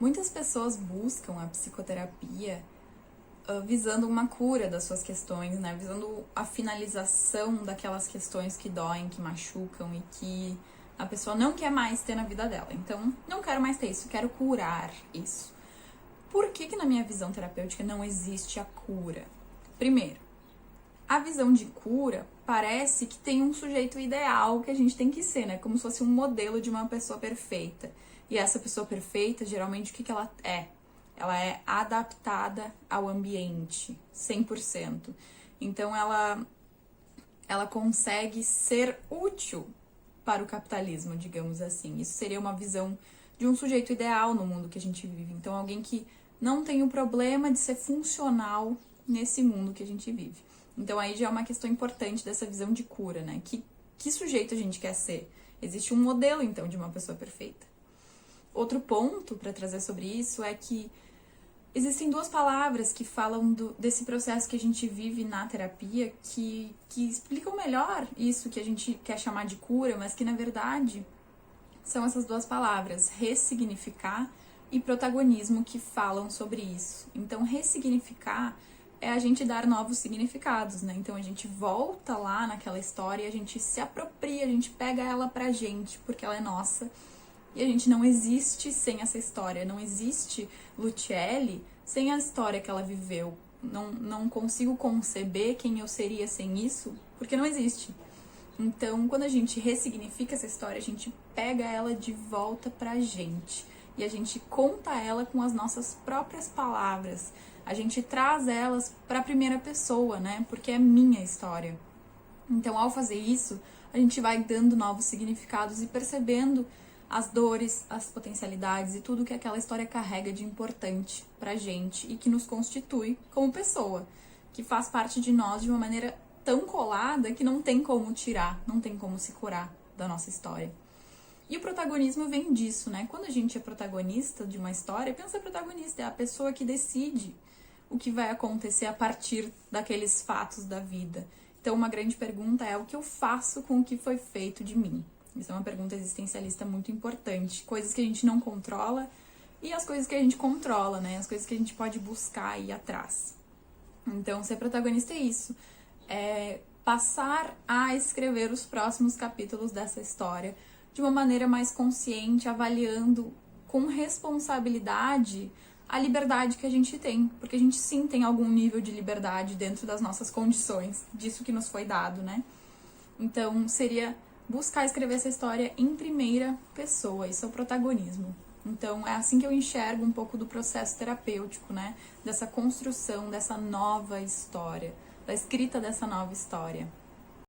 Muitas pessoas buscam a psicoterapia visando uma cura das suas questões, né? Visando a finalização daquelas questões que doem, que machucam e que a pessoa não quer mais ter na vida dela. Então, não quero mais ter isso, quero curar isso. Por que na minha visão terapêutica não existe a cura? Primeiro, a visão de cura parece que tem um sujeito ideal que a gente tem que ser, né? Como se fosse um modelo de uma pessoa perfeita. E essa pessoa perfeita, geralmente, o que ela é? Ela é adaptada ao ambiente, 100%. Então, ela consegue ser útil para o capitalismo, digamos assim. Isso seria uma visão de um sujeito ideal no mundo que a gente vive. Então, alguém que não tem o problema de ser funcional nesse mundo que a gente vive. Então, aí já é uma questão importante dessa visão de cura, né? Que sujeito a gente quer ser? Existe um modelo, então, de uma pessoa perfeita. Outro ponto para trazer sobre isso é que existem duas palavras que falam desse processo que a gente vive na terapia que explicam melhor isso que a gente quer chamar de cura, mas que, na verdade, são essas duas palavras, ressignificar e protagonismo, que falam sobre isso. Então, ressignificar é a gente dar novos significados, né? Então, a gente volta lá naquela história, a gente se apropria, a gente pega ela pra gente, porque ela é nossa. E a gente não existe sem essa história, não existe Luciele sem a história que ela viveu. Não consigo conceber quem eu seria sem isso, porque não existe. Então, quando a gente ressignifica essa história, a gente pega ela de volta pra gente. E a gente conta ela com as nossas próprias palavras. A gente traz elas pra primeira pessoa, né? Porque é minha história. Então, ao fazer isso, a gente vai dando novos significados e percebendo as dores, as potencialidades e tudo que aquela história carrega de importante pra gente e que nos constitui como pessoa, que faz parte de nós de uma maneira tão colada que não tem como tirar, não tem como se curar da nossa história. E o protagonismo vem disso, né? Quando a gente é protagonista de uma história, pensa protagonista, é a pessoa que decide o que vai acontecer a partir daqueles fatos da vida. Então, uma grande pergunta é: o que eu faço com o que foi feito de mim? Isso é uma pergunta existencialista muito importante. Coisas que a gente não controla e as coisas que a gente controla, né? As coisas que a gente pode buscar e ir atrás. Então, ser protagonista é isso. É passar a escrever os próximos capítulos dessa história de uma maneira mais consciente, avaliando com responsabilidade a liberdade que a gente tem. Porque a gente sim tem algum nível de liberdade dentro das nossas condições, disso que nos foi dado, né? Então, seria buscar escrever essa história em primeira pessoa, isso é o protagonismo. Então, é assim que eu enxergo um pouco do processo terapêutico, né? Dessa construção, dessa nova história, da escrita dessa nova história.